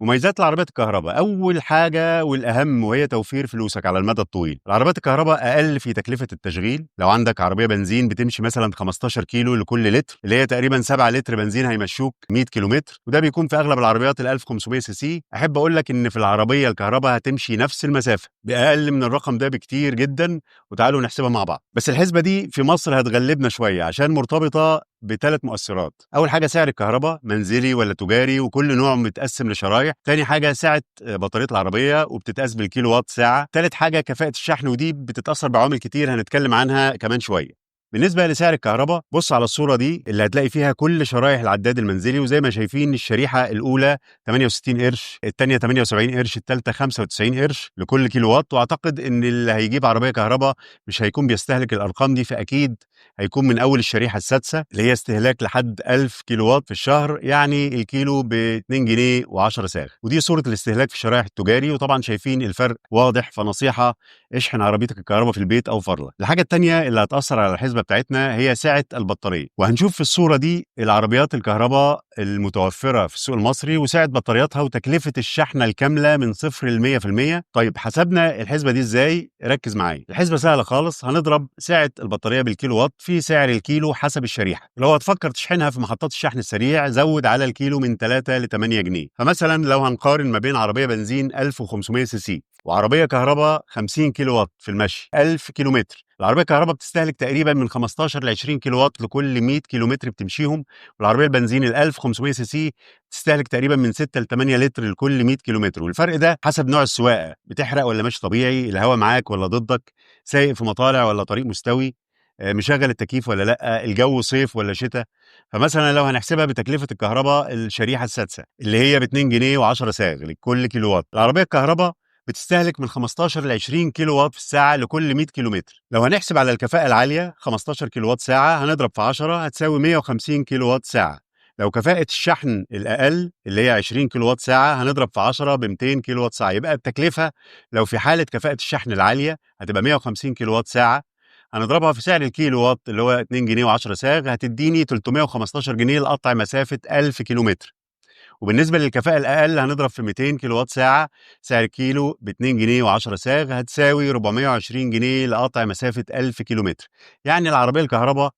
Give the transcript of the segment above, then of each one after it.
مميزات العربيات الكهرباء، أول حاجة والأهم وهي توفير فلوسك على المدى الطويل. العربيات الكهرباء أقل في تكلفة التشغيل. لو عندك عربية بنزين بتمشي مثلا 15 كيلو لكل لتر، اللي هي تقريبا 7 لتر بنزين هيمشوك 100 كيلومتر، وده بيكون في أغلب العربيات ال 1500 سي سي. أحب أقول لك إن في العربية الكهرباء هتمشي نفس المسافة بأقل من الرقم ده بكتير جدا، وتعالوا نحسبها مع بعض. بس الحسبة دي في مصر هتغلبنا شوية عشان مرتبطة بثلاث مؤثرات. اول حاجه سعر الكهرباء، منزلي ولا تجاري، وكل نوع متقسم لشرايح. تاني حاجه سعه بطاريه العربيه وبتتقاس بالكيلو وات ساعه. تالت حاجه كفاءه الشحن، ودي بتتاثر بعوامل كتير هنتكلم عنها كمان شويه. بالنسبه لسعر الكهرباء، بص على الصوره دي اللي هتلاقي فيها كل شرايح العداد المنزلي، وزي ما شايفين الشريحه الاولى 68 قرش، الثانيه 78 قرش، الثالثه 95 قرش لكل كيلو وات. واعتقد ان اللي هيجيب عربيه كهرباء مش هيكون بيستهلك الارقام دي، فاكيد هيكون من اول الشريحه السادسه اللي هي استهلاك لحد 1000 كيلو وات في الشهر، يعني الكيلو ب 2 جنيه و10 ساغ. ودي صوره الاستهلاك في الشرايح التجاري، وطبعا شايفين الفرق واضح. فنصيحه، اشحن عربيتك الكهرباء في البيت او فرلا. الحاجه الثانيه اللي هتاثر على الحسبه بتاعتنا هي سعه البطاريه، وهنشوف في الصوره دي العربيات الكهرباء المتوفره في السوق المصري وسعه بطارياتها وتكلفه الشحنه الكامله من 0 ل 100%. طيب حسبنا الحسبه دي ازاي؟ ركز معايا. الحسبه سهله خالص، هنضرب سعه البطاريه بالكيلو وات في سعر الكيلو حسب الشريحه. لو هتفكر تشحنها في محطات الشحن السريع، زود على الكيلو من 3 ل 8 جنيه. فمثلا لو هنقارن ما بين عربيه بنزين 1500 سي سي وعربيه كهرباء 50 كيلو وات في المشي 1000 كيلومتر، العربيه الكهرباء بتستهلك تقريبا من 15 ل 20 كيلو وات لكل 100 كيلومتر بتمشيهم، والعربيه البنزين ال 1500 سي سي تستهلك تقريبا من 6 ل 8 لتر لكل 100 كيلومتر. والفرق ده حسب نوع السواقه، بتحرق ولا ماشي طبيعي، الهواء معاك ولا ضدك، سايق في مطالع ولا طريق مستوي، مشغل التكييف ولا لا، الجو صيف ولا شتاء. فمثلا لو هنحسبها بتكلفه الكهرباء الشريحه السادسه اللي هي ب 2 جنيه و10 ساغ لكل كيلو وات، العربيه الكهرباء بتستهلك من 15 ل 20 كيلو وات في الساعه لكل 100 كيلومتر. لو هنحسب على الكفاءه العاليه 15 كيلو وات ساعه هنضرب في 10 هتساوي 150 كيلو وات ساعه. لو كفاءة الشحن الأقل اللي هي 20 كيلو وات ساعة هنضرب في 10 ب 200 كيلو وات ساعة. يبقى التكلفة لو في حالة كفاءة الشحن العالية هتبقى 150 كيلو وات ساعة، هنضربها في سعر الكيلو وات اللي هو 2 جنيه و10 ساغ، هتديني 315 جنيه لقطع مسافة 1000 كيلومتر. وبالنسبة للكفاءة الأقل هنضرب في 200 كيلو وات ساعة، سعر الكيلو ب 2 جنيه و10 ساغ، هتساوي 420 جنيه لقطع مسافة 1000 كيلومتر. يعني العربية الكهرباء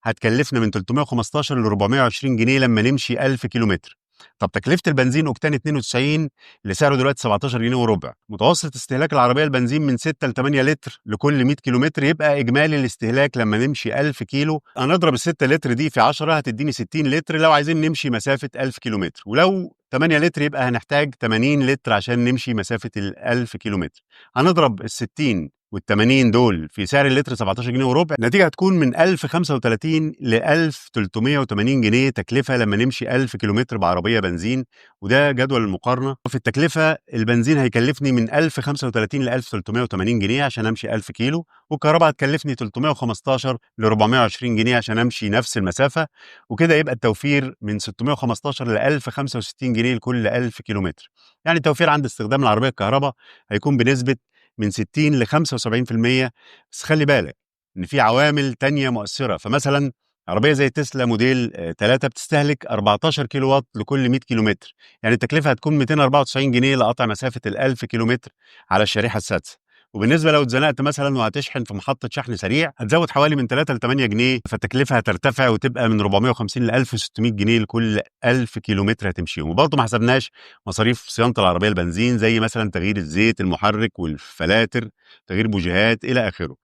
هتكلفنا من 315 ل 420 جنيه لما نمشي 1000 كيلومتر. طب تكلفة البنزين أوكتان 92 اللي سعره دلوقتي 17 جنيه وربع، متوسط استهلاك العربية البنزين من 6 ل 8 لتر لكل 100 كيلومتر، يبقى إجمالي الاستهلاك لما نمشي 1000 كيلو هنضرب ال 6 لتر دي في 10 هتديني 60 لتر لو عايزين نمشي مسافة 1000 كيلومتر، ولو 8 لتر يبقى هنحتاج 80 لتر عشان نمشي مسافة ال 1000 كيلومتر. هنضرب ال 60 وال80 دول في سعر اللتر 17 جنيه وربع، النتيجه هتكون من 1035 ل 1380 جنيه تكلفه لما نمشي 1000 كيلومتر بعربيه بنزين. وده جدول المقارنه. في التكلفه البنزين هيكلفني من 1035 ل 1380 جنيه عشان امشي 1000 كيلو، والكهرباء هتكلفني 315 ل 420 جنيه عشان امشي نفس المسافه. وكده يبقى التوفير من 615 ل 1065 جنيه لكل 1000 كيلومتر. يعني التوفير عند استخدام العربيه الكهرباء هيكون بنسبه من 60 ل 75%. بس خلي بالك ان في عوامل تانية مؤثرة. فمثلا عربية زي تسلا موديل 3 بتستهلك 14 كيلو وات لكل 100 كيلومتر، يعني التكلفة هتكون 294 جنيه لقطع مسافة ال 1000 كيلومتر على الشريحة السادسة. وبالنسبة لو اتزنقت مثلا وهتشحن في محطة شحن سريع هتزود حوالي من 3 ل 8 جنيه، فالتكلفة هترتفع وتبقى من 450 ل 1600 جنيه لكل 1000 كيلومتر هتمشيهم. وبرضه ما حسبناش مصاريف صيانة العربية البنزين زي مثلا تغيير الزيت، المحرك والفلاتر، تغيير بوجيهات إلى آخره.